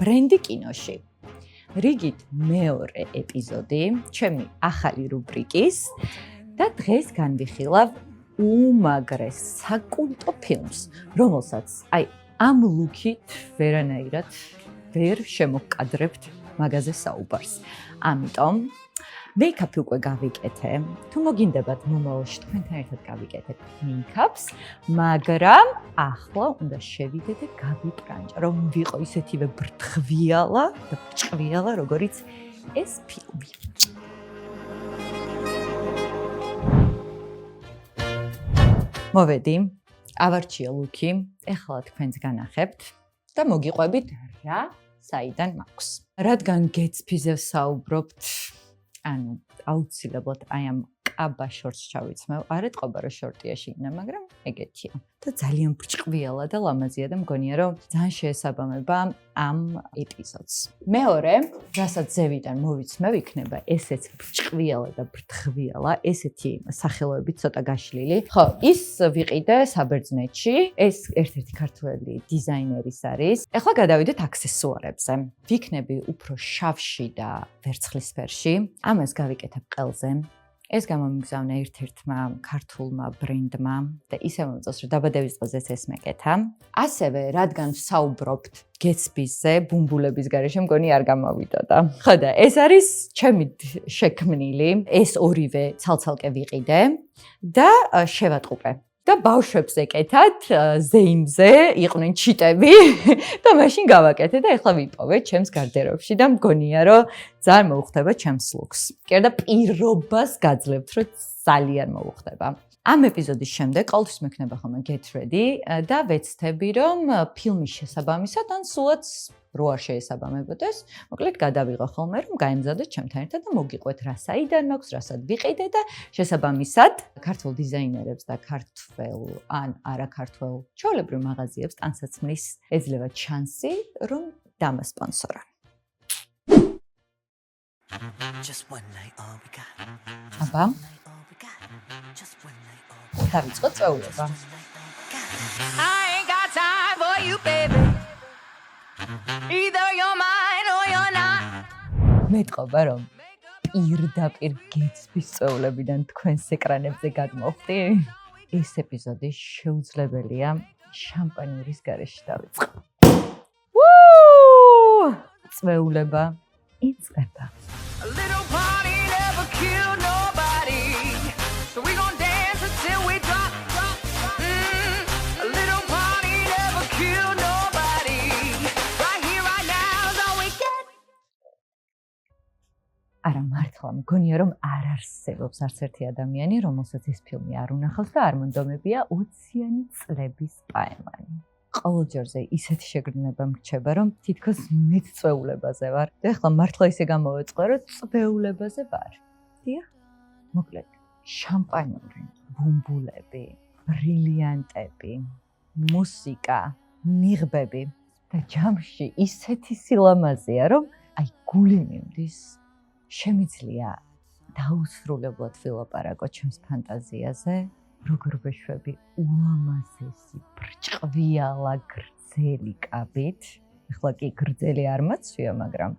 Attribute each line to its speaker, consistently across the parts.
Speaker 1: ბრენდი კინოში. რიგით მეორე ეპიზოდი, ჩემი ახალი რუბრიკის და დღეს განვიხილავ უმაგრეს საკულტო ფილმს, რომელსაც ამ ლუქით ვერანაირად ვერ შემოვკადრებთ მაგაზე საუბარს. ამიტომ მეიქაპი უკვე გავიკეთე, თუ მოგინდებათ მომავალში თქვენთან ერთად გავიკეთებ მეიქაპს, მაგრამ ახლა უნდა შევიდე და გავიპრანჭა, რომ ვიყო ისეთივე ბრთღვიალა და ბრჭყვიალა, როგორიც ეს ფილმი. მოვედი, ავარჩია ლუქი, ეხლა თქვენს განახებთ და მოგიყვებით რა საიდან მაქვს. რადგან გეცფიზე საუბრობთ, ანუ აუცილებლად ამ კაბა შორტს ჩავიცმევ, არ ეთყობა რომ შორტია შიგნა, მაგრამ ეგეთია. და ძალიან ბრჭყვიალა და ლამაზია და მგონია რომ ძალიან შეესაბამება ამ ეპიზოდს. მეორე, რასაც ზევიდან მოვიცმევ, იქნება ესეც ბრჭყვიალა და ბრთღვიალა, ესეთი სახელოებით ცოტა გაშლილი. ხო, ის ვიყიდე საბერძნეთში, ეს ერთ-ერთი ქართველი დიზაინერის არის. ეხლა გადავიდეთ აქსესუარებზე. ვიქნები უფრო შავში და ვერცხლისფერში. ამას გავიკეთებ ყელზე. ეს გამომიგზავნა ერთ-ერთმა ქართულმა ბრენდმა და ისე მომწონს, რომ დაბადების დღესაც ეს მეკეთა. ასევე, რადგან ვსაუბრობთ გეცბისზე, ბუმბულების გარეშე, მგონი არ გამოვიდოდა. ხო და ეს არის ჩემი შექმნილი, ეს ორივე ცალ-ცალკე ვიყიდე და შევატყუპე. და ბავშვებს ეკეთათ ზეიმზე, იყვნენ ჩიტები და მაშინ გავაკეთე და ეხლა ვიპოვე ჩემს გარდერობში და მგონია რომ ძალიან მოუხდება ჩემს ლუქს. კი და პირობას გაძლევთ, რომ ძალიან მოუხდება. ამ ეპიზოდის შემდეგ ყოველთვის მექნება ხოლმე get ready და ვეცდები რომ ფილმის შესაბამისად ან სულაც რო არ შეესაბამებოდეს, მოკლედ გადავიღო ხოლმე რომ გაემზადოთ ჩემთან ერთად და მოგიყვეთ რა საიდან მაქვს, რასაც ვიყიდე და შესაბამისად ქართულ დიზაინერებს და ქართველ ან არაქართულ ჩვეულებრივ მაღაზიებს ტანსაცმლის ეძლევა ჩანსი რომ დამასპონსორონ. აბა დავიწყო წვეულება. Either you're mine or you're not. მეტყობა რომ პირდაპირ გეცბის წვეულებიდან თქვენს ეკრანებზე გადმოვხდი. ეს ეპიზოდი შეუძლებელია შამპანიურის გარეშე დავიწყო. წვეულება იწყება. A little party never killed nobody. So we gon' dance until we drop. A little party never killed nobody. Right here, right now is all we get. არა მართლა მგონია რომ არ არსებობს არც ერთი ადამიანი, რომელსაც ეს ფილმი არ უნახავს და არ მონდომებია 20-იანი წლების პაემანი. ყოველ ჯერზე ისეთი შეგრძნება მრჩება, რომ თითქოს მეც წვეულებაზე ვარ. და ეხლა მართლა ისე გამოვეწყო, რომ წვეულებაზე ვარ. დიახ, მოკლედ, შამპანიური, ბუმბულები, ბრილიანტები, მუსიკა, ნიღბები და ჯამში ისეთი სილამაზეა, რომ გული მიმდის. შემიძლია დაუსრულებლად ვილაპარაკო ჩემს ფანტაზიაზე, როგორ ვეშვები ულამაზესი ბრჭყვიალა გრძელი კაბით. ეხლა კი გრძელი არ მაცვია, მაგრამ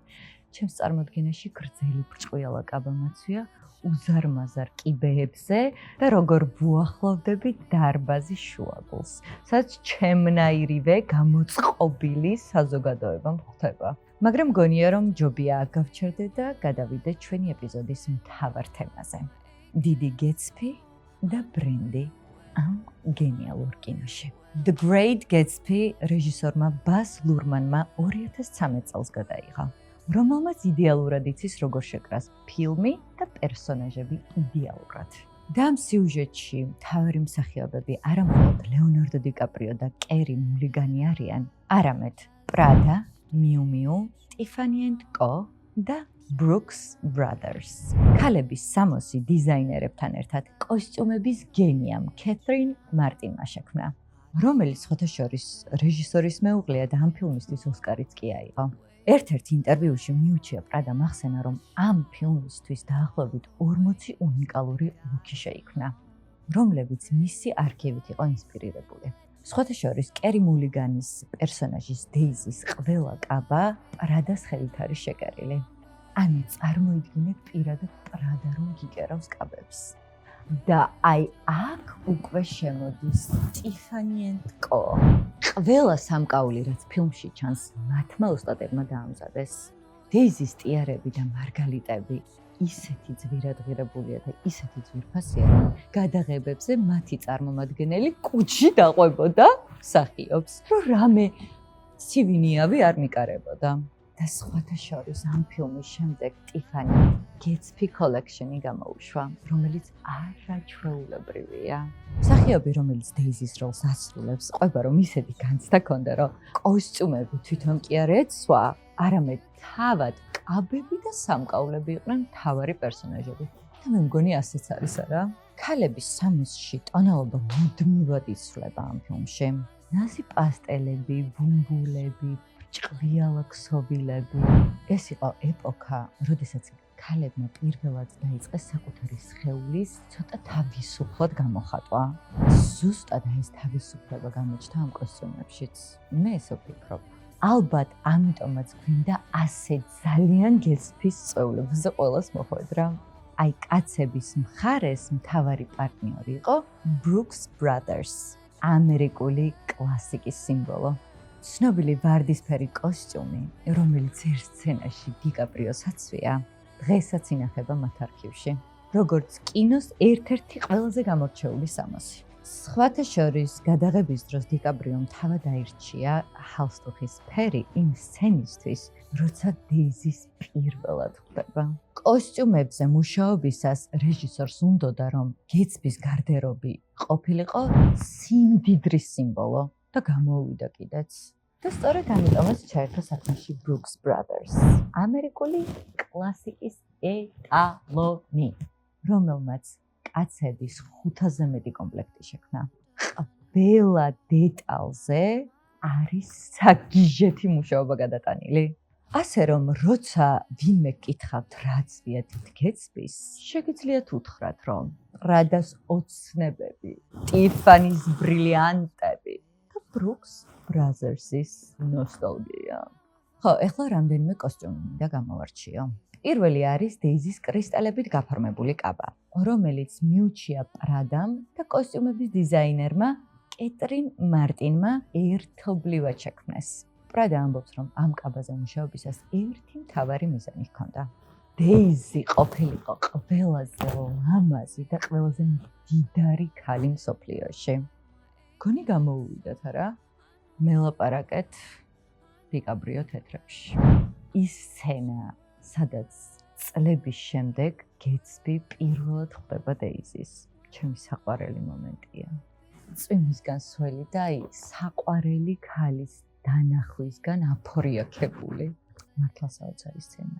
Speaker 1: ჩემს წარმოდგენაში გრძელი ბრჭყვიალა კაბა მაცვია უზარმაზარ კიბეებზე და როგორ ვუახლოვდები დარბაზის შუაგულს, სადაც ჩემნაირივე გამოწყობილი საზოგადოება მხვდება. მაგრამ მგონია რომ ჯობია გავჩერდე და გადავიდე ჩვენი ეპიზოდის მთავარ თემაზე. დიდი გეცბი და ბრენდი ამ გენიალურ კინოში. The Great Gatsby რეჟისორმა ბას ლურმანმა 2013 წელს გადაიღო, რომელმაც იდეალურად იცის როგორ შეკრას ფილმი და პერსონაჟები იდეალურად. და ამ სიუჟეტში მთავარი მსახიობები არა მხოლოდ ლეონარდო დიკაპრიო და კერი მულიგანი არიან, არამედ პრადა, მიუ მიუ, ტიფანი & კო და Brooks Brothers. ქალების სამოსი დიზაინერებთან ერთად კოსტიუმების გენიამ კეთრინ მარტინმა შექმნა, რომელიც ხოთაშორის რეჟისორის მეუღლეა და ამ ფილმისთვის ოსკარიც კი აიღო. ერთ-ერთ ინტერვიუში მიუჩია პრადამ ახსენა, რომ ამ ფილმისთვის დაახლოებით 40 უნიკალური ლუკი შეიქმნა, რომლებიც მისი არქივით იყო ინსპირირებული. სხვათა შორის კერი მულიგანის პერსონაჟის დეიზის ყველა კაბა პრადას ხელით არის შეკერილი. ანუ წარმოიდგინეთ პირადად პრადა რომ გიკერავს კაბებს. და აი აქ უკვე შემოდის ტიფანი ენ კო. ყველა სამკაული რაც ფილმში ჩანს, მათმა ოსტატებმა დაამზადეს. დეიზის ტიარები და მარგალიტები ისეთი ძვირადღირებულია და ისეთი ძვირფასია, რომ გადაღებებზე მათი წარმომადგენელი კუჩი დაყვებოდა მსახიობს, რომ რამე ცივინიავი არ მიკარებოდა. და სხვათა შორის ამ ფილმის შემდეგ ტიფანი გეტსბი კოლექშენი გამოუშვა, რომელიც არაჩვეულებრივია. მსახიობი, რომელიც დეიზის როლს ასრულებს, ყვება რომ ისეთი განცდა ჰქონდა, რომ კოსტიუმები თვითონ კი არ ეცვა, არამედ თავად კაბები და სამკაულები იყვნენ მთავარი პერსონაჟები. და მე მგონი ასეც არის არა? ქალების სამოსში ტონალობა მუდმივად იცვლება ამ ფილმში. ნაზი პასტელები, ბუმბულები, ჭყვიალა ქსოვილები. ეს იყო ეპოქა, როდესაც ქალებმა პირველად დაიწყეს საკუთარი სხეულის ცოტა თავისუფლად გამოხატვა. ზუსტად ეს თავისუფლება გამოჩნდა ამ კოსტიუმებშიც. მე ესე ვფიქრობ. ალბათ ამიტომაც გვინდა ასე ძალიან გესფის წვეულებაზე ყოველას მოხვედრა. აი კაცების მხარეს მთავარი პარტნიორი იყო Brooks Brothers, ამერიკული კლასიკის სიმბოლო. ცნობილი ვარდისფერი კოსტიუმი, რომელიც ერთ სცენაში დიკაპრიოს აცვია, დღესაც ინახება მათ არქივში, როგორც კინოს ერთ-ერთი ყველაზე გამორჩეული სამოსი. სხვათა შორის გადაღების დროს დიკაპრიომ თავად აირჩია ჰალსტუხის ფერი იმ სცენისთვის, როცა დეიზის პირველად ხვდება. კოსტიუმებზე მუშაობისას რეჟისორს უნდოდა, რომ გეტსბის გარდერობი ყოფილიყო სიმდიდრის სიმბოლო და გამოუვიდა კიდეც. და სწორედ ამიტომაც ჩაერთო საქმეში Brooks Brothers, ამერიკული კლასიკის ეტალონი, რომელმაც კაცების 500-ზე მეტი კომპლექტი შექმნა. ყველა დეტალზე არის საგიჟეთი მუშაობა გადატანილი. ასე რომ, როცა ვინმე გკითხავთ რა ძვია დიდ გეტსბის, შეგიძლიათ უთხრათ, რომ პრადას ოცნებები, ტიფანის ბრილიანტები და Brooks Brothers-ის ნოსტალგია. ხო, ეხლა რამდენიმე კოსტიუმი მინდა გამოვარჩიო. პირველი არის დეიზის კრისტალებით გაფორმებული კაბა, რომელიც მიუჩია პრადამ და კოსტიუმების დიზაინერმა კეტრინ მარტინმა ერთობლივად შექმნეს. პრადა ამბობს, რომ ამ კაბაზე მუშაობისას ერთი მთავარი მიზანი ჰქონდა. დეიზი ყოფილიყო ყველაზე ლამაზი და ყველაზე მდიდარი ქალი მსოფლიოში. გონი გამოუვიდათ არა? მელაპარაკეთ დიკაპრიო თეთრებში. ის სცენა, სადაც წლების შემდეგ გეტსბი პირველად ხვდება დეიზის. ჩემი საყვარელი მომენტია. წვიმისგან სველი და საყვარელი ქალის დანახვისგან აფორიაქებული. მართლა საოცარი სცენა.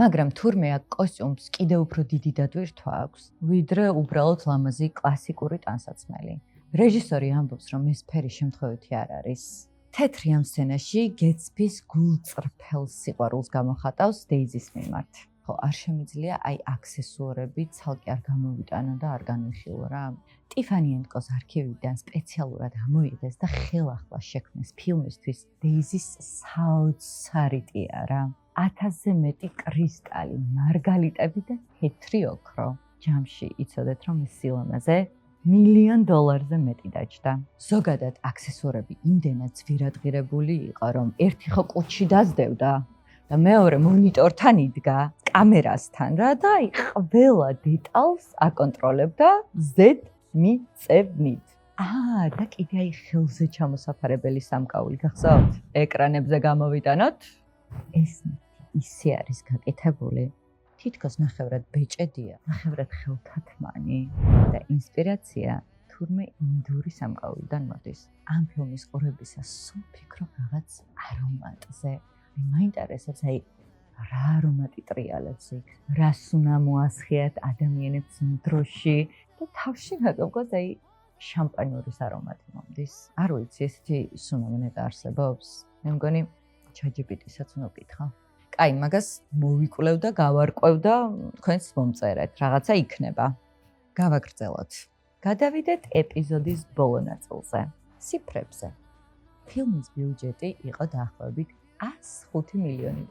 Speaker 1: მაგრამ თურმე აქ კოსტიუმს კიდევ უფრო დიდი დატვირთვა აქვს, ვიდრე უბრალოდ ლამაზი კლასიკური ტანსაცმელი. რეჟისორი ამბობს, რომ ეს ფერი შემთხვევითი არ არის. თეთრი ამ სცენაში გეტსბის გულწრფელ სიყვარულს გამოხატავს დეიზის მიმართ. ხო, არ შემიძლია აი აქსესუარები ცალკე არ გამოვიტანო და არ განვიხილო რა. ტიფანი ენ კოს არქივიდან სპეციალურად ამოიღეს და ხელახლა შექმნეს ფილმისთვის დეიზის საოცარი ტიარა. 1000-ზე მეტი კრისტალი, მარგალიტები და თეთრი ოქრო. ჯამში იცოდეთ, რომ ეს სილამაზე $1,000,000-ზე მეტი დაჯდა. ზოგადად აქსესუარები იმდენად ძვირადღირებული იყო, რომ ერთი ხო კუჩი დაძდევდა და მეორე მონიტორთან იდგა, კამერასთან რა და აი ყველა დეტალს აკონტროლებდა ზედ მიწევნით. და კიდე აი ხელზე ჩამოსაფარებელი სამკაული გახსოვთ? ეკრანებზე გამოვიტანოთ. ეს ისე არის გაკეთებული. თითქოს ნახევრად ბეჭედია, ნახევრად ხელთათმანი და ინსპირაცია თურმე ინდური სამკაულიდან მოდის. ამ ფილმის ყურებისას სულ ფიქრობ რაღაც არომატზე. მაინტერესებს აი რა არომატი ტრიალებს იქ, რას უნდა მოასხიათ ადამიანებს იმ დროში და თავში მეგობრებოდ აი შამპანიურის არომატი მომდის. არ ვიცი, ესეთი სუნამნეტა არსებობს. მე მგონი ChatGPT-საც უნდა ვკითხო. აი, მაგას მოვიკვლევ და გავარკვევ და თქვენს მომწერეთ, რაღაცა იქნება. გავაგრძელოთ. გადავიდეთ ეპიზოდის ბოლო ნაწილზე. ციფრებზე. ფილმის ბიუჯეტი იყო დაახლოებით $105 მილიონი.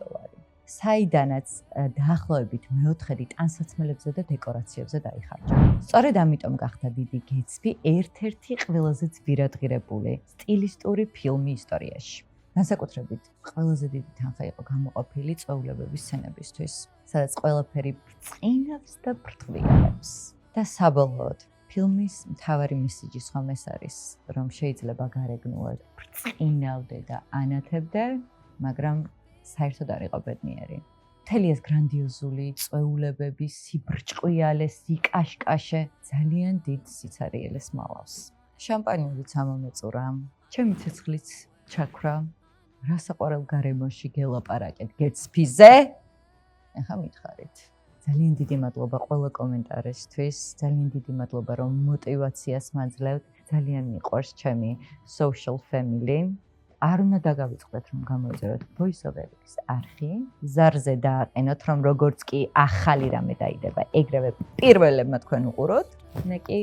Speaker 1: საიდანაც დაახლოებით მეოთხედი ტანსაცმელებზე და დეკორაციებზე დაიხარჯა. სწორედ ამიტომ გახდა დიდი გეტსბი ერთ-ერთი ყველაზე ძვირადღირებული სტილისტური ფილმი ისტორიაში. განსაკუთრებით ყველაზე დიდი თანხა იყო გამოყოფილი წვეულებების სცენებისთვის, სადაც ყველაფერი ბრწყინავს და ბრტყლიანებს. და საბოლოოდ ფილმის მთავარი მესიჯი ხომ ეს არის, რომ შეიძლება გარეგნულად ბრწყინავდე და ანათებდე, მაგრამ საერთოდ არ იყო ბედნიერი. მთელი ეს გრანდიოზული წვეულებები, სიბრჭყვიალე, სიკაშკაშე ძალიან დიდ სიცარიელეს მალავს. შამპანიურიც ამომეწურა, ჩემი ცეცხლიც ჩაქრა. რა საყვარელ გარემოში გელაპარაკეთ გეტსბიზე? ახლა მითხარით. ძალიან დიდი მადლობა ყველა კომენტარისთვის, ძალიან დიდი მადლობა რომ мотиваციას მაძლევთ. ძალიან მიყვარს ჩემი social family. არ უნდა დაგავიწყდეთ რომ გამოიწეროთ voice-over-ის არხი, ზარზე დააყენოთ რომ როგორც კი ახალი რამე დაიდება, ეგრევე პირველებმა თქვენ უყუროთ. მე კი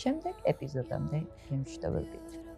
Speaker 1: შემდეგ ეპიზოდამდე გემშვიდობებით.